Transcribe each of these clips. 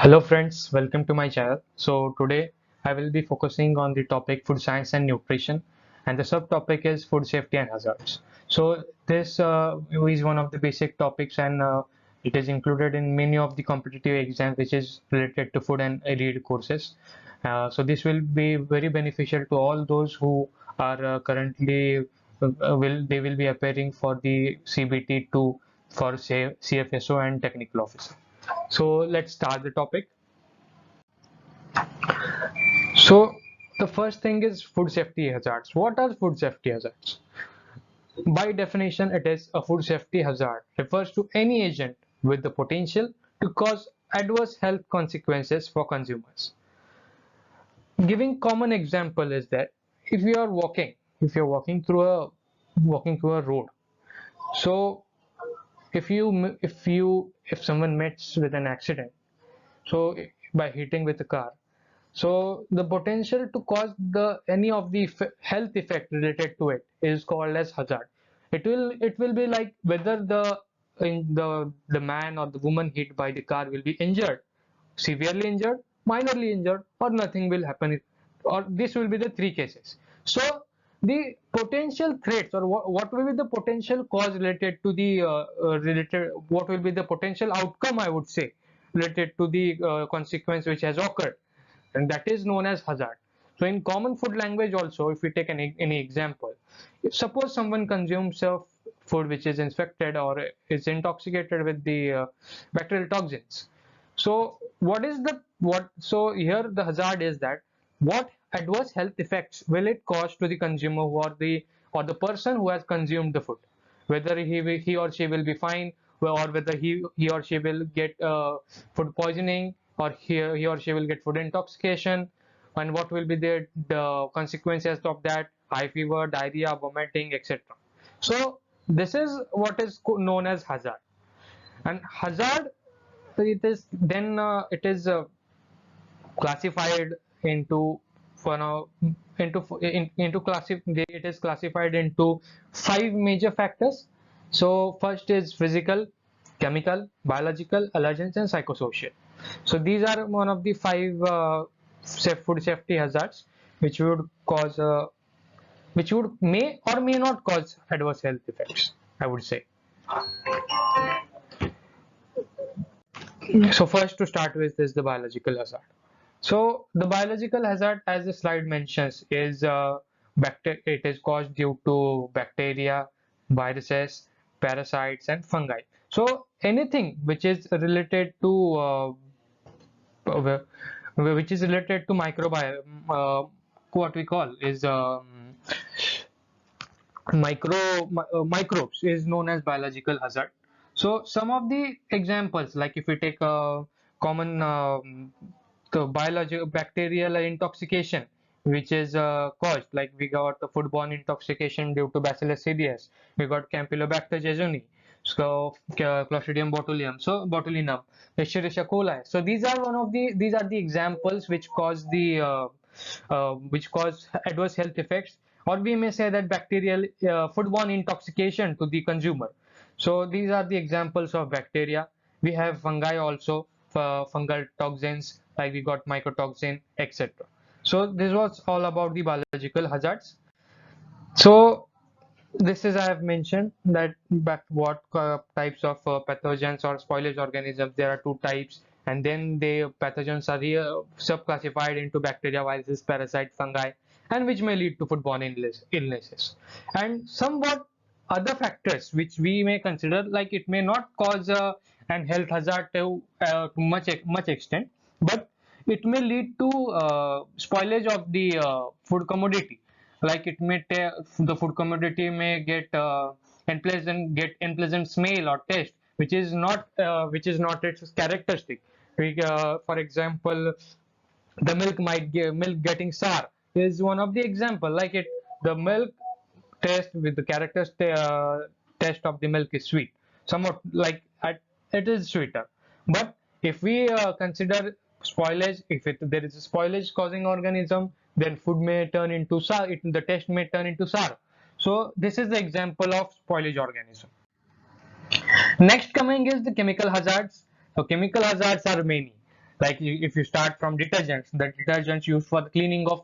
Hello friends, welcome to my channel. So today I will be focusing on the topic food science and nutrition, and the subtopic is food safety and hazards. So this is one of the basic topics, and it is included in many of the competitive exams which is related to food and allied courses. So this will be very beneficial to all those who are currently will be appearing for the CBT 2 for say CFSO and technical officer. So let's start the topic. So the first thing is food safety hazards. What are food safety hazards? By definition, it is a food safety hazard refers to any agent with the potential to cause adverse health consequences for consumers. Giving common example is that if you're walking through a road, so if someone meets with an accident, so by hitting with a car, so the potential to cause any of the health effect related to it is called as hazard. It will be like whether the man or the woman hit by the car will be injured, severely injured, minorly injured, or nothing will happen, or this will be the three cases. So the potential threats, or what will be the potential cause related to the what will be the potential outcome, I would say, related to the consequence which has occurred, and that is known as hazard. So in common food language also, if we take any example, if suppose someone consumes food which is infected or is intoxicated with the bacterial toxins, so so here the hazard is that what adverse health effects will it cause to the consumer or the person who has consumed the food, whether he or she will be fine, or whether he or she will get food poisoning, or he or she will get food intoxication, and what will be the consequences of that: high fever, diarrhea, vomiting, etc. So this is what is known as hazard. And hazard, it is classified into for now into it is classified into five major factors. So first is physical, chemical, biological, allergens, and psychosocial. So these are one of the five food safety hazards which would cause which would may or may not cause adverse health effects, I would say. So first, to start with, is the biological hazard. So the biological hazard, as the slide mentions, is it is caused due to bacteria, viruses, parasites, and fungi. So anything which is related to microbiome, what we call is microbes, is known as biological hazard. So some of the examples, like if we take a common the biological bacterial intoxication, which is caused, like we got the foodborne intoxication due to Bacillus cereus, we got Campylobacter jejuni, so Clostridium botulinum, Escherichia coli. So these are the examples which cause which cause adverse health effects, or we may say that bacterial foodborne intoxication to the consumer. So these are the examples of bacteria. We have fungi also, fungal toxins, like we got mycotoxin, etc. So this was all about the biological hazards. So this is, I have mentioned that what types of pathogens or spoilage organisms. There are two types, and then the pathogens are subclassified into bacteria, viruses, parasite, fungi, and which may lead to foodborne illnesses. And somewhat other factors which we may consider, like it may not cause an health hazard to much extent, but it may lead to spoilage of the food commodity, like the food commodity may get unpleasant smell or taste, which is not its characteristic. For example, the milk getting sour is one of the example, like the milk taste with the taste of the milk is sweet, somewhat like it is sweeter. But if we consider spoilage, if there is a spoilage causing organism, then food may turn into sour, the taste may turn into sour. So this is the example of spoilage organism. Next coming is the chemical hazards. So chemical hazards are many. Like if you start from detergents, the detergents used for the cleaning of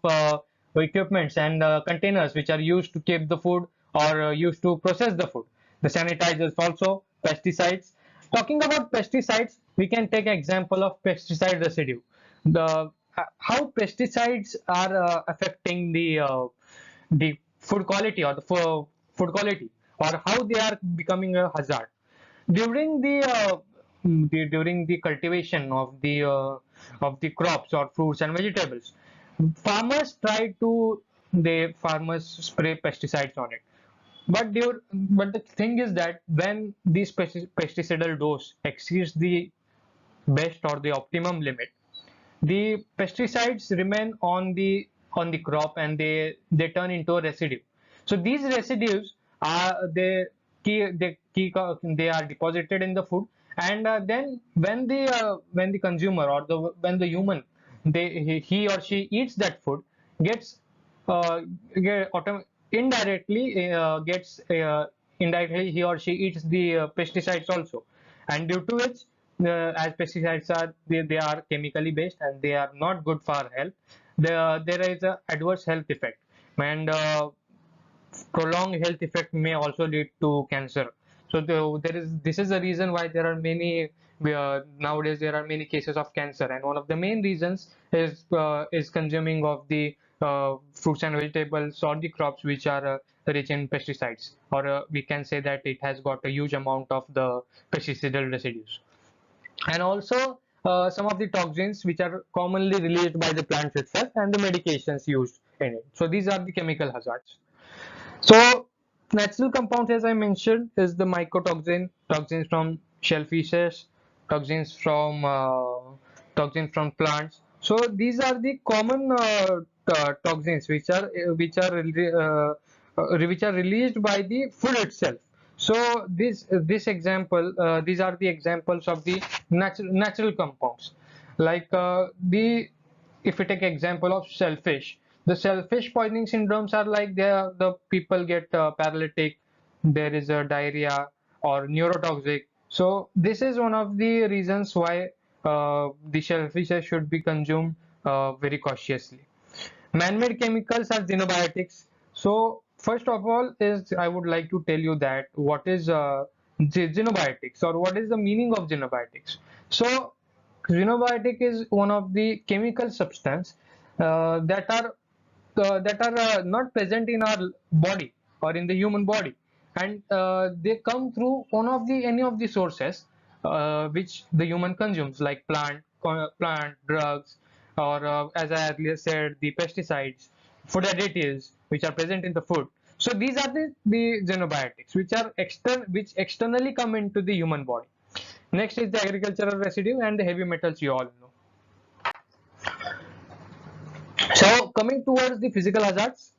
equipments and containers which are used to keep the food or used to process the food. The sanitizers also, pesticides. Talking about pesticides, we can take an example of pesticide residue. The how pesticides are affecting the food quality or the food quality, or how they are becoming a hazard during during the cultivation of the crops or fruits and vegetables. Farmers try to they farmers spray pesticides on it, but the thing is that when this pesticidal dose exceeds the best or the optimum limit, the pesticides remain on the crop and they turn into a residue. So these residues are they are deposited in the food, and then when the consumer or when the human he or she eats that food, gets get indirectly indirectly he or she eats the pesticides also, and due to which as pesticides are they are chemically based and they are not good for our health. There is a adverse health effect, and prolonged health effect may also lead to cancer. So this is the reason why there are many nowadays there are many cases of cancer, and one of the main reasons is consuming of the fruits and vegetables or the crops which are rich in pesticides, or we can say that it has got a huge amount of the pesticidal residues, and also some of the toxins which are commonly released by the plants itself and the medications used in it. So these are the chemical hazards. So natural compounds, as I mentioned, is the mycotoxin, toxins from shellfishes, toxins from plants. So these are the common toxins which are released by the food itself. So this example, these are the examples of the natural compounds. Like the if we take example of shellfish, the shellfish poisoning syndromes are like the people get paralytic, there is a diarrhea or neurotoxic. So this is one of the reasons why the shellfishes should be consumed very cautiously. Man-made chemicals are xenobiotics. So first of all is I would like to tell you that what is xenobiotics, or what is the meaning of xenobiotics. So xenobiotic is one of the chemical substance that are not present in our body or in the human body, and they come through one of the any of the sources which the human consumes, like plant drugs, or as I earlier said, the pesticides, food additives which are present in the food. So these are the xenobiotics which externally come into the human body. Next is the agricultural residue and the heavy metals, you all know. So coming towards the physical hazards,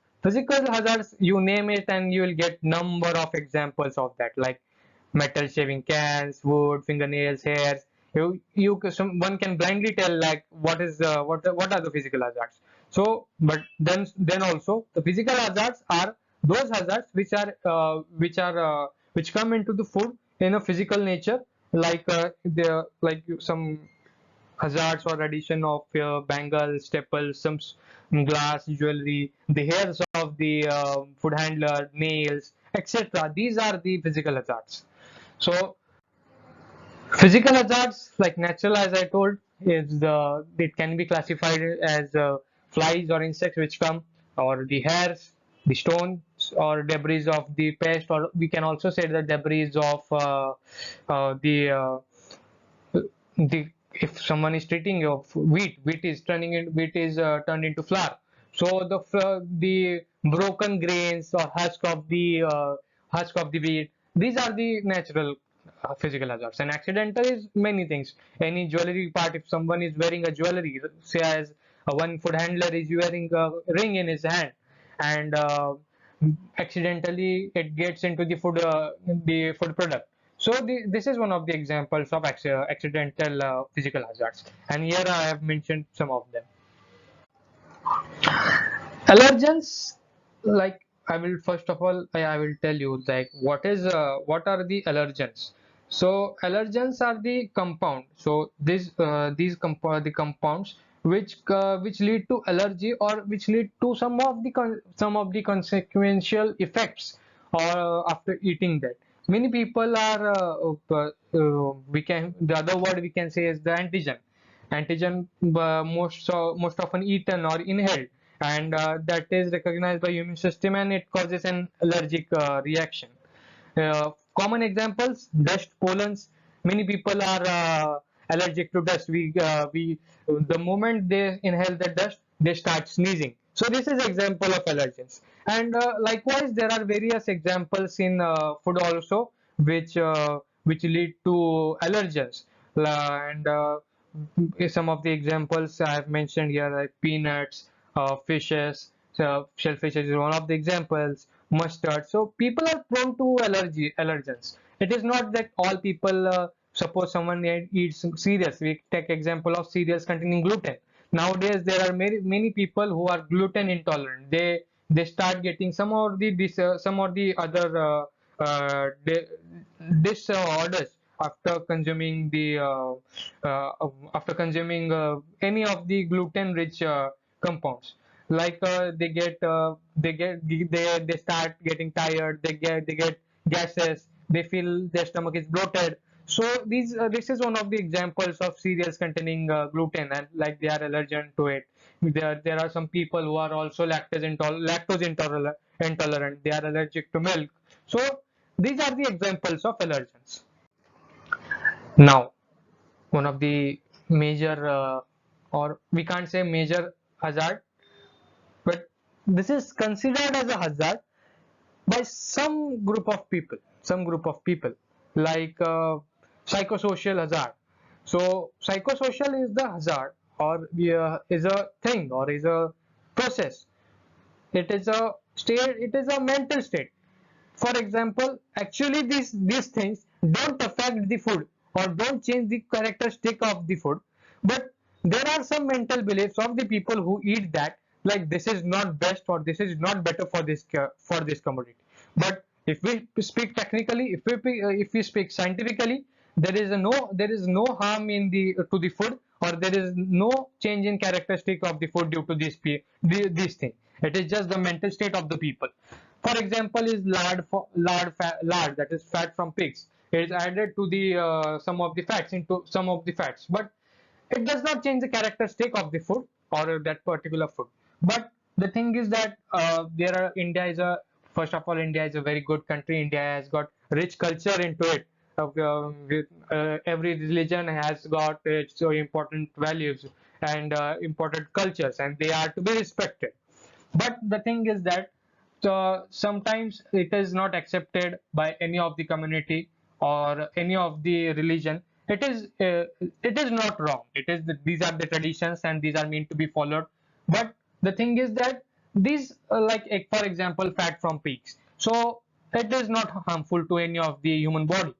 you name it and you will get number of examples of that, like metal shaving cans, wood, fingernails, hairs. One can blindly tell like what are the physical hazards. So, but then also the physical hazards are those hazards which come into the food in a physical nature, like some hazards or addition of bangles, staples, some glass, jewelry, the hairs of the food handler, nails, etc. These are the physical hazards. So physical hazards, like natural, as I told, is it can be classified as flies or insects which come, or the hairs, the stones or debris of the pest, or we can also say the debris of the if someone is treating of wheat is turned into flour. So the broken grains or husk of the wheat, these are the natural physical hazards. And accidental is many things. Any jewelry part, if someone is wearing a jewelry, say as one food handler is wearing a ring in his hand, and accidentally it gets into the food product. So this is one of the examples of accidental physical hazards, and here I have mentioned some of them. Allergens, like I will first of all I will tell you like what are the allergens. So allergens are the compound. So the compounds which lead to allergy, or which lead to some of the consequential effects after eating that. Many people are we can the other word we can say is the antigen. Antigen most often eaten or inhaled, and that is recognized by immune system, and it causes an allergic reaction. Common examples: dust, pollens. Many people are allergic to dust. The moment they inhale the dust, they start sneezing. So this is example of allergens. And likewise, there are various examples in food also, which lead to allergens. And some of the examples I have mentioned here, like peanuts, fishes. So shellfish is one of the examples. Mustard. So people are prone to allergens. It is not that all people. Suppose someone eats cereals. We take example of cereals containing gluten. Nowadays there are many people who are gluten intolerant. They start getting some of the other disorders after consuming any of the gluten rich compounds. Like they start getting tired, they get gases, they feel their stomach is bloated. So this is one of the examples of cereals containing gluten, and like they are allergic to it. There are some people who are also lactose intolerant. They are allergic to milk. So these are the examples of allergens. Now, one of the major or we can't say major hazard, but this is considered as a hazard by some group of people, like psychosocial hazard. So psychosocial is the hazard, or is a thing, or is a process. It is a state, it is a mental state. For example, actually these things don't affect the food or don't change the characteristic of the food, but there are some mental beliefs of the people who eat that, like this is not best or this is not better for this commodity. But if we speak technically, if we speak scientifically, there is no harm in the to the food, or there is no change in characteristic of the food due to these things. It is just the mental state of the people. For example, is lard, that is fat from pigs. It is added to the some of the fats, but it does not change the characteristic of the food or that particular food. But the thing is that India is a first of all, India is a very good country. India has got rich culture into it. Every religion has got its important values and important cultures, and they are to be respected. But the thing is that sometimes it is not accepted by any of the community or any of the religion. It is not wrong. These are the traditions and these are meant to be followed. But the thing is that these for example, fat from pigs. So it is not harmful to any of the human body,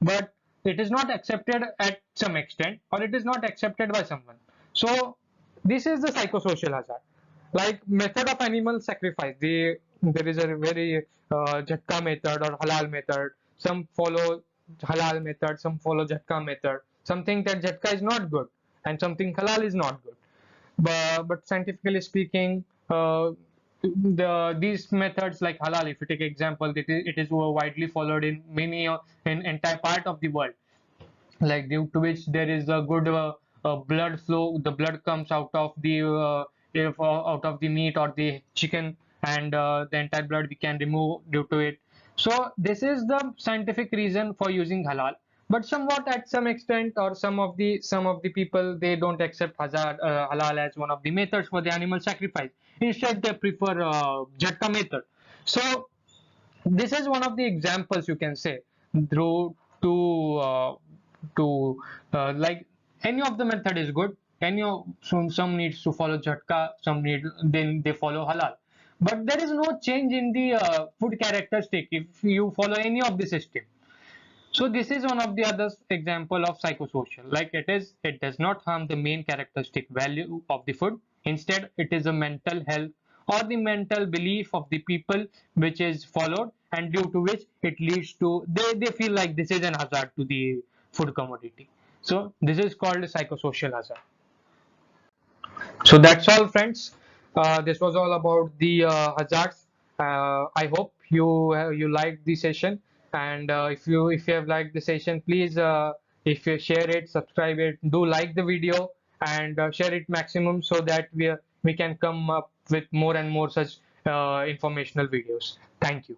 but it is not accepted at some extent, or it is not accepted by someone. So this is the psychosocial hazard. Like method of animal sacrifice, there is a very jhatka method or halal method. Some follow halal method, some follow jhatka method. Some think that jhatka is not good and something halal is not good. But scientifically speaking, these methods like halal, if you take example, it is widely followed in in entire part of the world, like due to which there is a good blood flow. The blood comes out of the out of the meat or the chicken, and the entire blood we can remove due to it. So this is the scientific reason for using halal. But somewhat at some extent, or some of the people, they don't accept halal as one of the methods for the animal sacrifice. Instead they prefer jhatka method. So this is one of the examples you can say through to like any of the method is good. Some needs to follow jhatka, then they follow halal. But there is no change in the food characteristic if you follow any of the system. So this is one of the other example of psychosocial. Like it does not harm the main characteristic value of the food. Instead, it is a mental health or the mental belief of the people which is followed, and due to which it leads to they feel like this is an hazard to the food commodity. So this is called a psychosocial hazard. So that's all, friends. This was all about the hazards. I hope you liked the session, and if you have liked the session, please if you share it, subscribe it, do like the video, and share it maximum so that we can come up with more and more such informational videos. Thank you.